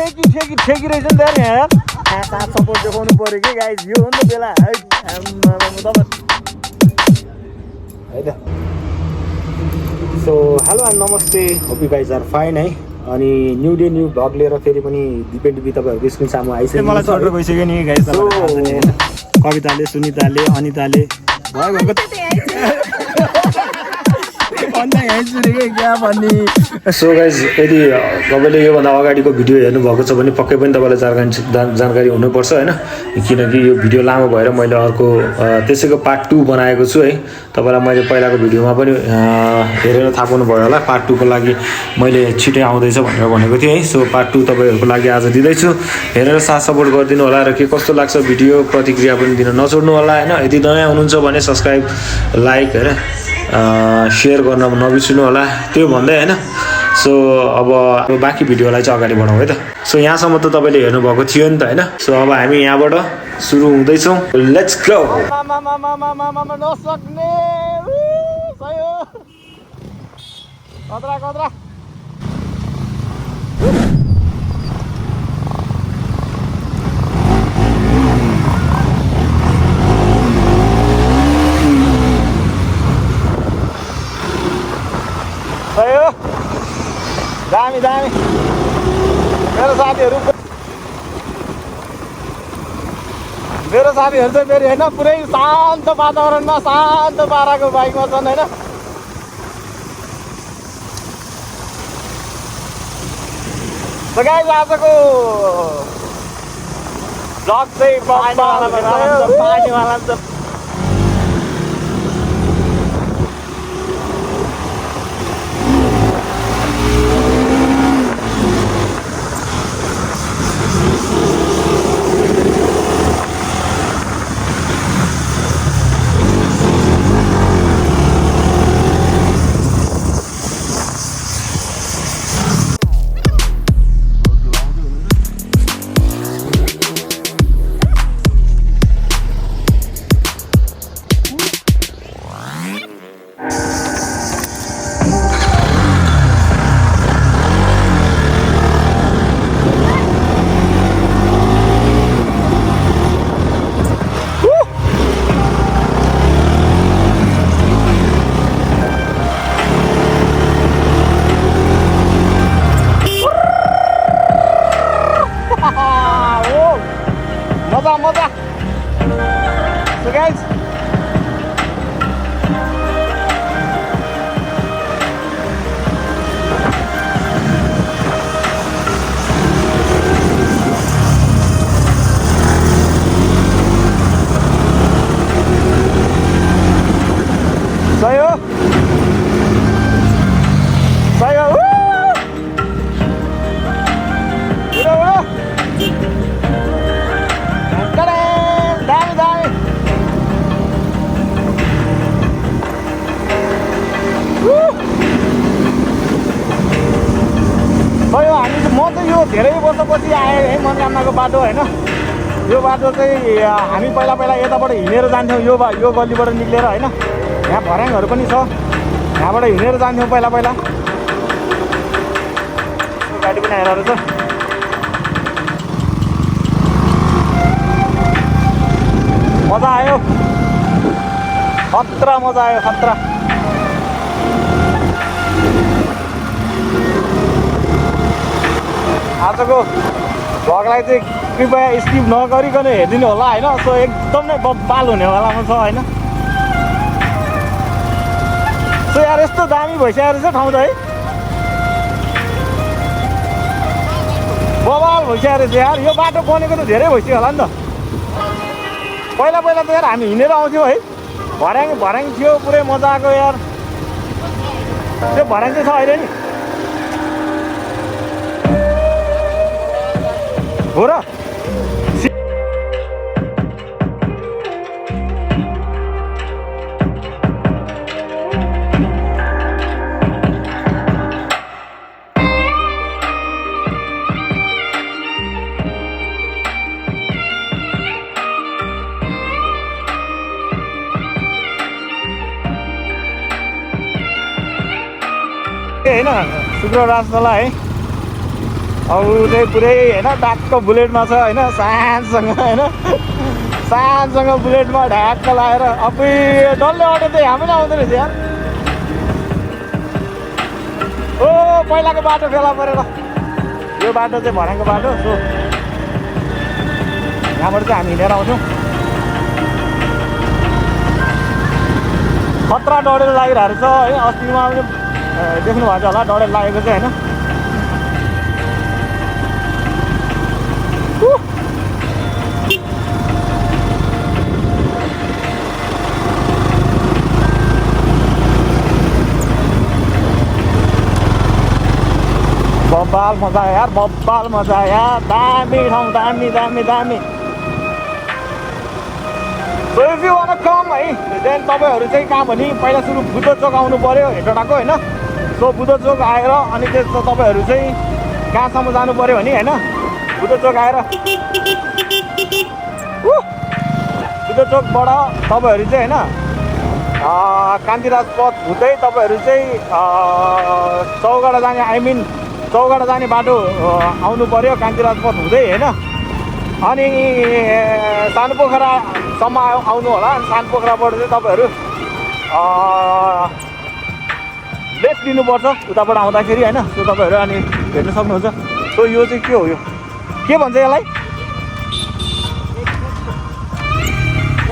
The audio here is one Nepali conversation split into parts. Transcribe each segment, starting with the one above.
ठेकी रहेछ नि त यहाँ साथ सपोर्ट देखाउनु पर्यो कि गाइज यो हो नि त बेला है त सो हेलो एन्ड नमस्ते hope you guys are fine है अनि न्यू डे न्यू भ्लग लिएर फेरि पनि डिपेन टिभी तपाईँहरूको स्क्रिन सामु आइसक्यो मलाई छोडेर गइसक्यो नि गाइज कविताले सुनिताले अनिताले सो गाइज यदि तपाईँले योभन्दा अगाडिको भिडियो हेर्नुभएको छ भने पक्कै पनि तपाईँलाई जानकारी हुनुपर्छ होइन किनकि यो भिडियो लामो भएर मैले अर्को त्यसैको पार्ट 2 बनाएको छु है तपाईँलाई मैले पहिलाको भिडियोमा पनि हेरेर थाहा पाउनु भयो होला पार्ट 2 को लागि मैले छिटै आउँदैछ भनेर भनेको थिएँ है सो पार्ट 2 तपाईँहरूको लागि आज दिँदैछु हेरेर साथ सपोर्ट गरिदिनु होला र के कस्तो लाग्छ भिडियो प्रतिक्रिया पनि दिन नछोड्नु होला होइन यदि नयाँ हुनुहुन्छ भने सब्सक्राइब लाइक होइन सेयर गर्न नबिर्सिनु होला त्यो भन्दै होइन सो अब बाँकी भिडियोलाई चाहिँ अगाडि बढाउँ है त सो यहाँसम्म त तपाईँले हेर्नुभएको थियो नि त होइन सो अब हामी यहाँबाट सुरु हुँदैछौँ लेट्स गो दामी दामी मेरो साथीहरू चाहिँ फेरि होइन पुरै शान्त वातावरणमा शान्त पाराको बाइकमा छन् होइन गाइस आजको ब्लग चाहिँ पार्टीवाला मजा so guys धेरै वर्षपछि आयो है मनकामनाको बाटो होइन यो बाटो चाहिँ हामी पहिला यताबाट हिँडेर जान्थ्यौँ यो गल्लीबाट निक्लेर होइन यहाँ भर्याङहरू पनि छ यहाँबाट हिँडेर जान्थ्यौँ पहिला गाडी पनि आएर रहेछ मजा आयो खतरा मजा आयो खतरा आजको भ्लगलाई चाहिँ कृपया स्किप नगरिकन हेरिदिनु होला होइन सो एकदम नै बब्बाल हुनेवालामा छ होइन सो यार यस्तो दामी भइसकेको रहेछ ठाउँ त है बबाल भइसकेको रहेछ यार यो बाटो बनेको त धेरै भइसक्यो होला नि त पहिला त यार हामी हिँडेर आउँथ्यौँ है भर्याङ थियो पुरै मजा आएको यार त्यो भर्याङ चाहिँ छ अहिले नि हो र होइन शुक्र राजतला है अब चाहिँ पुरै होइन ट्याक्क बुलेटमा छ होइन सानसँग होइन सानसँग बुलेटमा ढ्याक्क लगाएर अबै डल्ले अटो चाहिँ हामी नै आउँदो रहेछ यार ओ पहिलाको बाटो फेला परेर यो बाटो चाहिँ भर्याङको बाटो सो यहाँबाट चाहिँ हामी हिँडेर आउँछौँ खतरा डढेर लागिरहेको छ है अस्तिमा पनि देख्नु भएको छ होला डढेर लागेको चाहिँ होइन बब्बाल मजा आयो यार बब्बाल मजा आयो यार दामी ठाउँ दामी दामी दामी सो इफ यु वान कम है देन तपाईँहरू चाहिँ कहाँ भने पहिला सुरु बुद्ध चोक आउनु पऱ्यो हेटौडाको होइन सो बुद्ध चोक आएर अनि त्यसमा तपाईँहरू चाहिँ कहाँसम्म जानु पऱ्यो भने होइन बुद्ध चोक आएर बुद्ध चोकबाट तपाईँहरू चाहिँ होइन कान्तिराज पथ हुँदै तपाईँहरू चाहिँ चौगडा जाने चौगडा जाने बाटो आउनु पऱ्यो कान्तिराज पथ हुँदै होइन अनि सानो पोखरासम्म आउनु होला अनि सानो पोखराबाट चाहिँ तपाईँहरू लेफ्ट लिनुपर्छ उताबाट आउँदाखेरि होइन सो तपाईँहरू अनि हेर्न सक्नुहुन्छ सो यो चाहिँ के हो यो के भन्छ यसलाई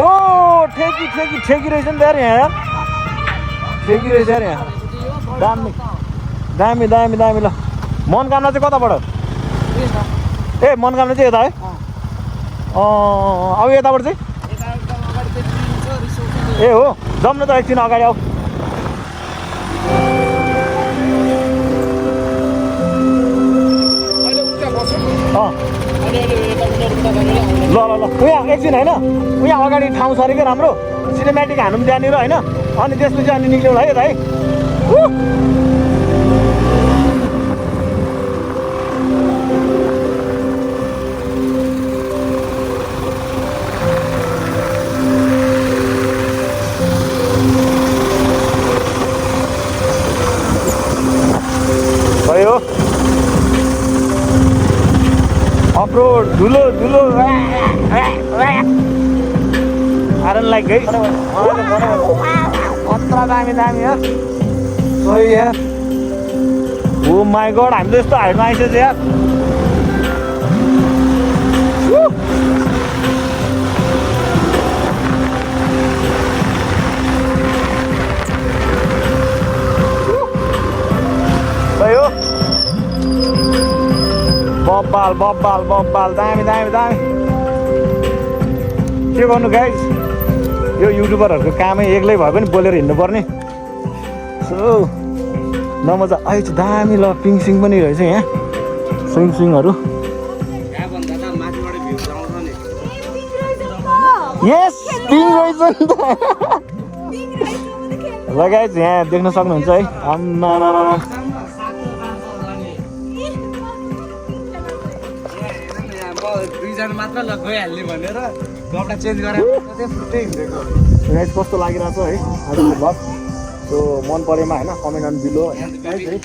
ओ ठेकी ठेकी ठेकी रहेछ नि त यार यहाँ यार ठेकी रहेछ यार यहाँ दामी दामी दामी दामी ल मनोकामना चाहिँ कताबाट ए मनोकामना चाहिँ यता है अब यताबाट चाहिँ ए हो जाउँ न त एकछिन अगाडि आऊ ल ल ल उहाँ एकछिन होइन उहाँ अगाडि ठाउँ छ अरे क्या राम्रो सिनेमेटिक हान्नु पनि त्यहाँनिर होइन अनि त्यसपछि अनि निक्ल्यौँ है यता है भयो अफरोड धुलो धुलो आरन लाइक है अत्र दामी दामी यार सही यार ओ माई गड हामी त यस्तो हाइटमा आइसक्यो यार भयो बब्बाल बब्बाल बब्बाल दामी दामी दामी के गर्नु गाइज यो युट्युबरहरूको कामै एक्लै भए पनि बोलेर हिँड्नुपर्ने सो नमजा अहिले चाहिँ दामी ल पिङ सिङ पनि रहेछ यहाँ सिङ सिङहरू यस पिङ रहेछ नि त ल गाइज यहाँ देख्न सक्नुहुन्छ है आम्मा मात्र ल गइहाल्ने भनेर कपडा चेन्ज गरेर फुट्टै हिँडेको गाइज कस्तो लागिरहेछ है आजको भ्लग सो मन परेमा होइन कमेन्ट अन बिलो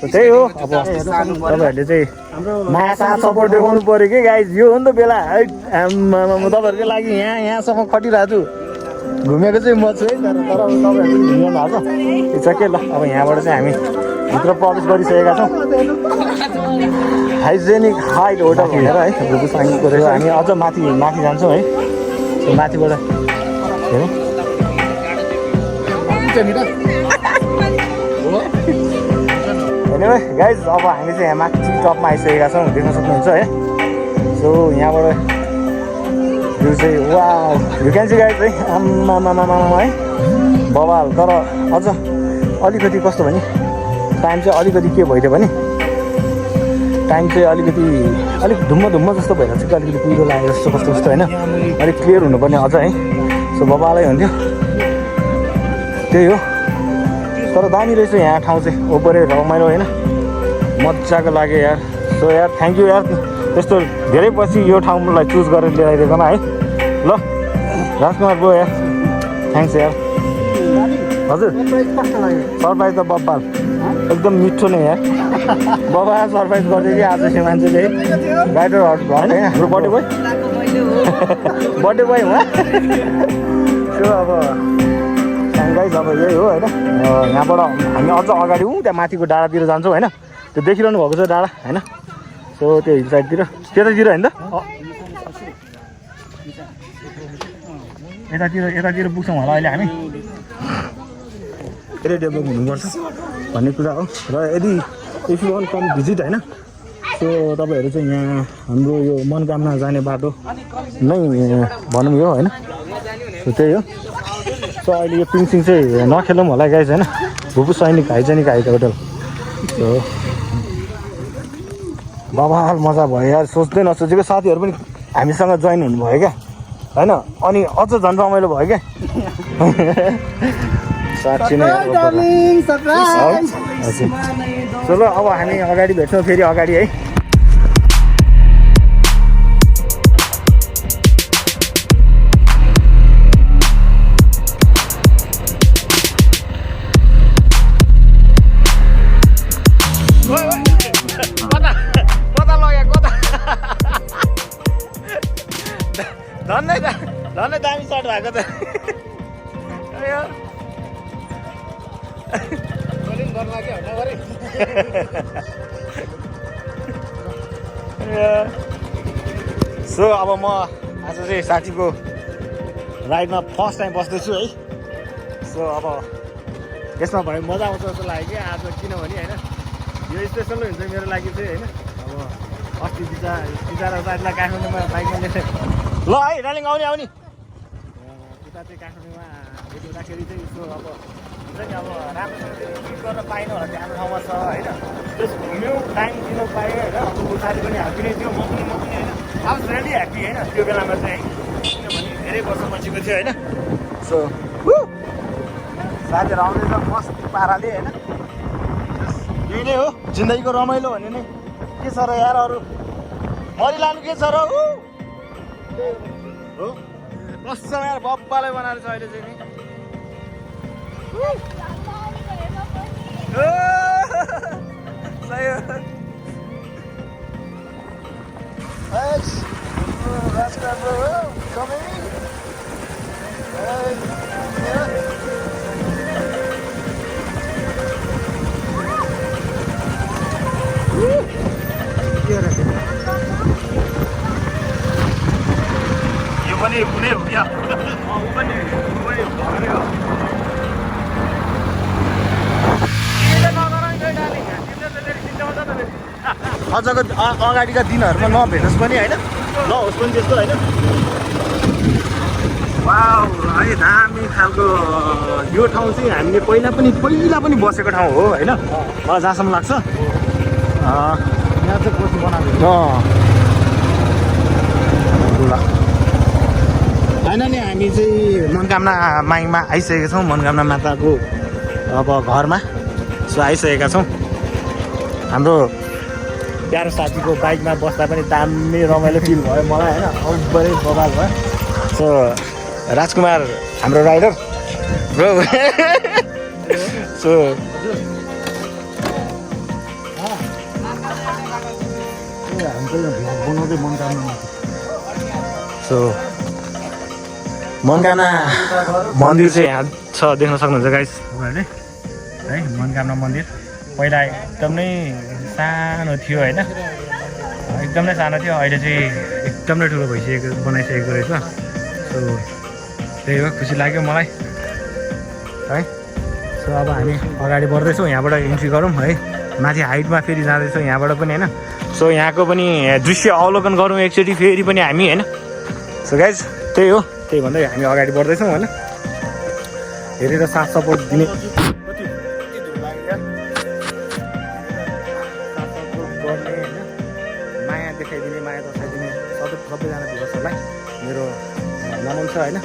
त्यही हो अब तपाईँहरूले चाहिँ माया साथ सपोर्ट देखाउनु पऱ्यो कि गाइज यो हो नि त बेला है तपाईँहरूकै लागि यहाँसम्म खटिरहेको छु घुमेको चाहिँ म छु है तर तपाईँहरू घुम्नु भएको छ के ल अब यहाँबाट चाहिँ हामी भित्र प्रवेश गरिसकेका छौँ हाइजेनिक हाइट होटल भनेर है भुकुसाङको रहेछ हामी अझ माथि जान्छौँ है माथिबाट हेरौँ एनिवे गाइज अब हामी चाहिँ यहाँ माथि टपमा आइसकेका छौँ देख्न सक्नुहुन्छ है सो यहाँबाट यो चाहिँ वा यु क्यान सी गाइज है आम्मामामामा है बबाल तर अझ अलिकति कस्तो भने टाइम चाहिँ अलिकति के भइदियो भने टाइम चाहिँ अलिक धुम्म जस्तो भइरहेको छ कि अलिकति कुहिरो लागेको जस्तो कस्तो कस्तो होइन अलिक क्लियर हुनुपर्ने अझ है सो बबालै हुन्थ्यो त्यही हो तर दामी रहेछ यहाँ ठाउँ चाहिँ ओपरे रमाइलो होइन मजाको लाग्यो यार सो यार थ्याङ्क यू यार यस्तो धेरै पछि यो ठाउँलाई चुज गरेर ल्याइदिएकोमा है ल राजकुमार ब्रो यार थ्याङ्क्स यार हजुर सरप्राइज त बब्बाल एकदम मिठो नै यहाँ बाबा सरप्राइज गरिदियो कि आज चाहिँ मान्छेले राइडर हट भयो होइन हाम्रो बर्थडे बोय बर्थडे बोय हो त्यो अब गाइस अब यही हो होइन यहाँबाट हामी अझ अगाडि त्यहाँ माथिको डाँडातिर जान्छौँ होइन त्यो देखिरहनु भएको छ डाँडा होइन सो त्यो हिल साइडतिर त्यतातिर होइन त यतातिर पुग्छौँ होला अहिले हामी धेरै डेभलप हुनुपर्छ भन्ने कुरा हो र यदि if you want com visit होइन सो तपाईँहरू चाहिँ यहाँ हाम्रो यो मनोकामना जाने बाटो नै भनौँ यो होइन सो त्यही हो सो अहिले यो पिङसिङ चाहिँ नखेलौँ होला गाइज होइन भुपु सैनिक हाइजेनिक हाइट होटल सो बवाल मजा भयो यार सोच्दै नसोचेको साथीहरू पनि हामीसँग जोइन हुनुभयो क्या होइन अनि अझ झन् रमाइलो भयो क्या साँच्ची नै चलो अब हामी अगाडि भेट्छौँ फेरि अगाडि है झन्डै दामी सर्ट भएको त सो अब म आज चाहिँ साथीको राइडमा फर्स्ट टाइम बस्दैछु है सो अब यसमा भयो मजा आउँछ जस्तो लाग्यो कि आज किनभने होइन यो स्पेसल हुन्छ मेरो लागि चाहिँ होइन अब अस्ति बिचरा साथीलाई काठमाडौँमा बाइकमा लिएर ल है डालिङ आउने उता चाहिँ काठमाडौँमा भेट्दाखेरि चाहिँ यसो अब हुन्छ नि अब राम्रोसँग गर्न पाएन होला त्यो हाम्रो ठाउँमा छ होइन त्यस घुम्यौँ टाइम दिन पायो होइन अब साथी पनि ह्याप्पी नै थियो म पनि होइन अब रेडी ह्याप्पी होइन त्यो बेलामा चाहिँ किनभने धेरै वर्ष बसेको थियो होइन सो साथीहरू आउँदैछ मस्त पाराले होइन यही नै हो जिन्दगीको रमाइलो भन्ने नै के छ र यार अरू मरिलानु के छ र हो कस्तो यार बब्बालाई बनाएर छ अहिले चाहिँ नि सही हो यो पनि कुनै हो क्या अझको अगाडिका दिनहरूमा नभेटोस् पनि होइन नहोस् पनि त्यस्तो होइन वाउ है दामी खालको यो ठाउँ चाहिँ हामीले पहिला पनि बसेको ठाउँ हो होइन मलाई जहाँसम्म लाग्छ यहाँ चाहिँ पछि बनाएको होइन नि हामी चाहिँ मनोकामना माईमा आइसकेका छौँ मनोकामना माताको अब घरमा सो आइसकेका छौँ हाम्रो प्यारो साथीको बाइकमा बस्दा पनि दामी रमाइलो फिल भयो मलाई होइन अब्बरै बबाल भयो सो राजकुमार हाम्रो राइडर ब्रो सो बनाउँदै सो मनोकामना मन्दिर चाहिँ यहाँ छ देख्न सक्नुहुन्छ गाइस है मनोकामना मन्दिर पहिला एकदमै सानो थियो होइन एकदमै सानो थियो अहिले चाहिँ एकदमै ठुलो बनाइसकेको रहेछ सो त्यही हो खुसी लाग्यो मलाई है सो अब हामी अगाडि बढ्दैछौँ यहाँबाट इन्ट्री गरौँ है माथि हाइटमा फेरि जाँदैछौँ यहाँबाट पनि होइन सो यहाँको पनि दृश्य अवलोकन गरौँ एकचोटि फेरि पनि हामी होइन सो गाइज त्यही हो त्यही भन्दै हामी अगाडि बढ्दैछौँ होइन हेरेर साथ सपोर्ट दिने देखाइदिने माया दर्शाइदिने सबैजना भिउर्सहरूलाई मेरो नमन छ होइन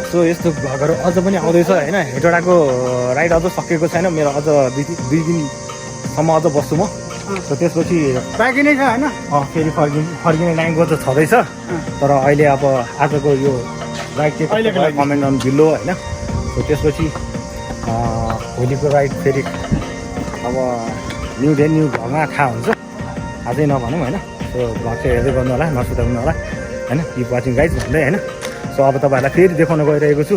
सो यस्तो भ्लगहरू अझ पनि आउँदैछ होइन हेटौडाको राइड अझ सकेको छैन मेरो अझ दुई दिनसम्म अझ बस्छु म सो त्यसपछि बाँकी नै छ होइन फेरि फर्किने टाइमको त छँदैछ तर अहिले अब आजको यो राइड चाहिँ कमेन्ट अन भिल्लो होइन सो त्यसपछि भोलिको राइड फेरि अब न्यु डे न्यु भ्लगमा थाहा हुन्छ, अझै नभनौँ होइन। सो भ्लग चाहिँ हेर्दै गर्नु होला, नसुताउनु होला होइन। किप वाचिङ गाइज भन्दै होइन। सो अब तपाईँहरूलाई फेरि देखाउन गइरहेको छु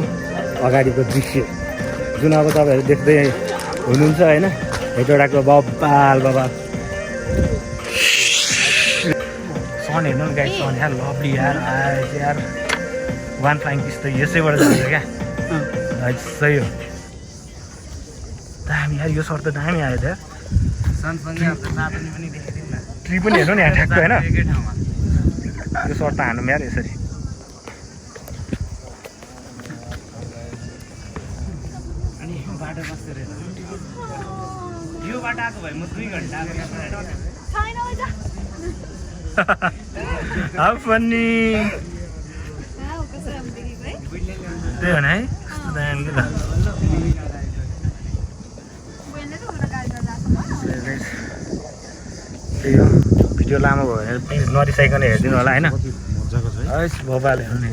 अगाडिको दृश्य, जुन अब तपाईँहरू देख्दै हुनुहुन्छ होइन। हेटौडाको बब्बाल बब्बाल सन हेर्नु नि गाइज, सन यार लभली यार। यार वान फ्लाइङ किस त यसैबाट जान्छ क्या, सही हो। दामी यार, यो सर्ट त दामी आयो त यार। ट्री पनि हेर्नु नि यहाँ ठ्याक्क होइन। यो सर्ट त हान्नु यार यसरी। यो बाटो आएको भए म 2 घन्टा पनि त्यही हो नि है, दामी ल। त्यही हो, भिडियो लामो भयो भने प्लिज नरिसाइकन हेरिदिनु होला होइन। हस् बबाल हेर्नु नि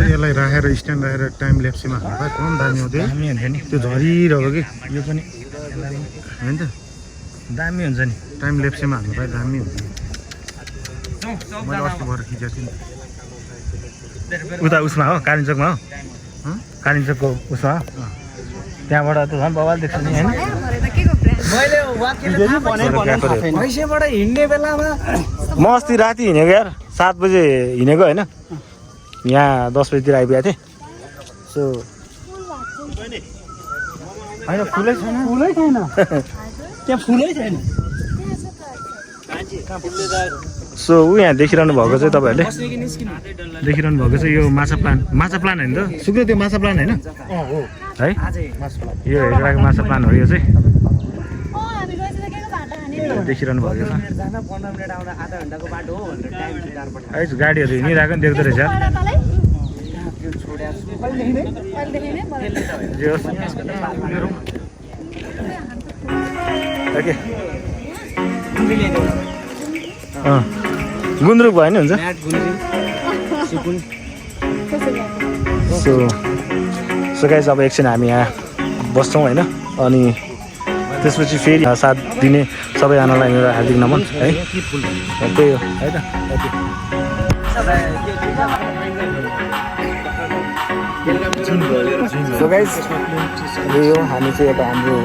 यसलाई राखेर स्ट्यान्ड राखेर टाइम ल्याप्सीमा हाल्दा कम दामी हो त्यो। दामी हुन्छ नि, त्यो झरिरहेको कि यो पनि होइन त, दामी हुन्छ नि। टाइम ल्याप्सीमा हाल्नु पाए दामी हुन्छ। मैले अस्ति भएर खिचेको थिएँ नि। उता उसमा हो, कालिम्पोङमा हो, कालिम्पोङको उसमा हो, त्यहाँबाट त झन् बबाल देख्छ नि होइन। मैले पैसेबाट हिँड्ने बेलामा म अस्ति राति हिँडेको यार, 7 बजे हिँडेको होइन। यहाँ 10 बजीतिर आइपुगेको थिएँ। सो होइन फुलै छैन, फुलै छैन त्यहाँ, फुलै छैन। सो ऊ यहाँ देखिरहनु भएको चाहिँ तपाईँहरूले देखिरहनु भएको चाहिँ यो माछा प्लान होइन त, सुक्यो त्यो माछा प्लान होइन है। यो हेरेको माछा प्लान हो यो चाहिँ, देखिरहनु भएको छ। 15 मिनेट आउँदा आधा घन्टाको बाटो हो भनेर टाइम सुधार्नु है गाडीहरू हिँडिरहेको नि देख्दो रहेछ यार। गुन्द्रुक भयो नि हुन्छ। सो गाइस अब एकछिन हामी यहाँ बस्छौँ होइन। अनि त्यसपछि फेरि साथ दिने सबैजनालाई मेरो हार्दिक नमन है। त्यही हो है त। सो गाइस यही हो, हामी चाहिँ अब हाम्रो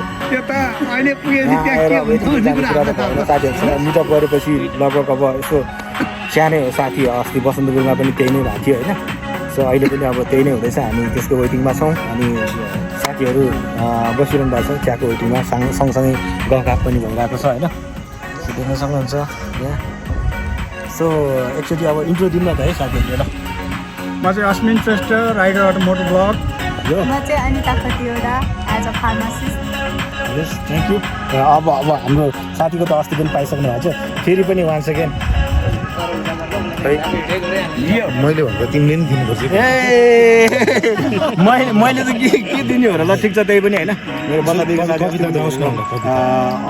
साथीहरूसँग मिटअप गरेपछि लगभग अब यसो सानै हो साथी अस्ति बसन्तपुरमा पनि त्यही नै भएको थियो होइन। सो अहिले पनि अब त्यही नै हुँदैछ, हामी त्यसको वेटिङमा छौँ। अनि साथीहरू बसिरहनु भएको छ चियाको वेटिङमा, सँगसँगै गफ पनि भइरहेको छ होइन। सो देख्न सक्नुहुन्छ यहाँ। सो एकचोटि अब इन्ट्रो दिनु न त है साथीहरूले ल। म चाहिँ अस्मिन श्रेष्ठ, राइडरहार्ट मोटो ब्लग। म चाहिँ Anita Khatiwada, as a pharmacist. Yes thank you. अब हाम्रो साथीको त अस्ति पनि पाइसक्नु भएको छ, फेरि पनि वान सेकेन्ड मैले भनेको तिमीले नि दिनुपर्छ। मैले त के दिने हो र ल, ठिक छ त्यही पनि होइन। मेरो बल्लदेवी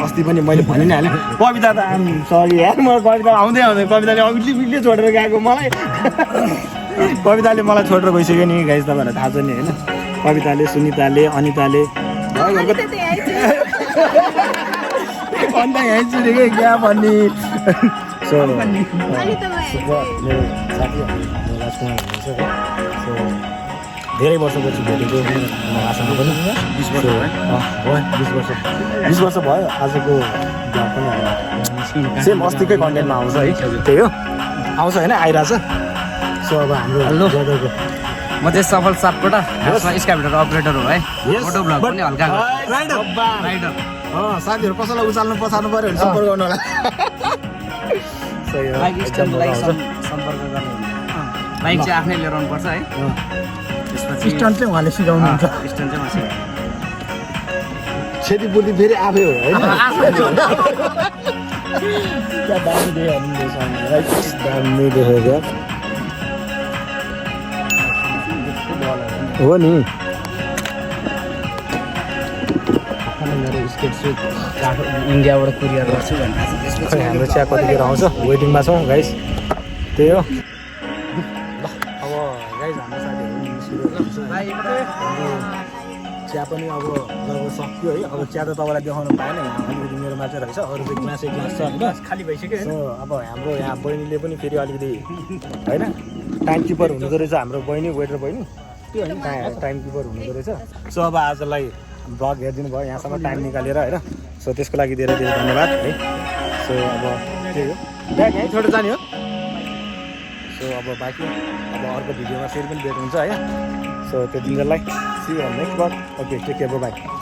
अस्ति पनि मैले भनि नै हालेँ, कविता त आम सरी यार, म कविता आउँदै कविताले अघिल्ली छोडेर गएको मलाई। कविताले मलाई छोडेर गइसक्यो नि गाइस, तपाईँहरूलाई थाहा छ नि होइन। कविताले, सुनिताले, अनिताले अन्त यहीँ चुरेको क्या भन्ने। सो मेरो साथी राजकुमार हुनुहुन्छ है। सो धेरै वर्षपछि भेटेको आशामा पनि 20 वर्ष भयो। 20 वर्ष भयो आजको ब्लग पनि सेम अस्तिकै कन्टेन्टमा आउँछ है। त्यही हो आउँछ होइन, आइरहेछ। सो अब हाम्रो ब्रदरको म चाहिँ सफल सापकोटा, स्काइभिटर अपरेटर हो है। मोटो ब्लग पनि हल्का राइडर। साथीहरू कसैलाई उचाल्नु पछार्नु पऱ्यो भने सम्पर्क गर्नु होला। बाइक स्ट्यान्डलाई सम्पर्क गर्नु, बाइक चाहिँ आफ्नै लिएर आउनुपर्छ है। त्यसपछि स्ट्यान्ड चाहिँ उहाँले सिकाउनुहुन्छ। स्ट्यान्ड चाहिँ म सिकाउँछु। क्षतिपूर्ति फेरि आफै हो होइन। दामी देखेको हो नि। इन्डियाबाट कुरियर गर्छु भनेर खै हाम्रो चिया कतिखेर आउँछ, वेटिङमा छौँ गाइस। त्यही हो ल। अब गाइस हाम्रो साथीहरू चिया पनि अब जब सक्यो है अब चिया त तपाईँलाई देखाउनु पाएन यहाँ अलिकति मेरो मात्रै रहेछ अरू चाहिँ ग्लास छ होइन खाली भइसक्यो सो अब हाम्रो यहाँ बहिनीले पनि फेरि अलिकति होइन टाइम किपर हुनुहुँदो रहेछ हाम्रो बहिनी वेटर बहिनी त्यो होइन टाइम किपर हुनुहुँदो रहेछ सो अब आजलाई भ्लग हेरिदिनु भयो यहाँसम्म टाइम निकालेर होइन सो त्यसको लागि धेरै धेरै धन्यवाद है सो अब त्यही हो ब्याग यहीँ छोडेर जाने हो सो अब बाँकी अब अर्को भिडियोमा फेरि पनि भेट हुन्छ है सो त्यो दिनलाई see you next blog okay take care by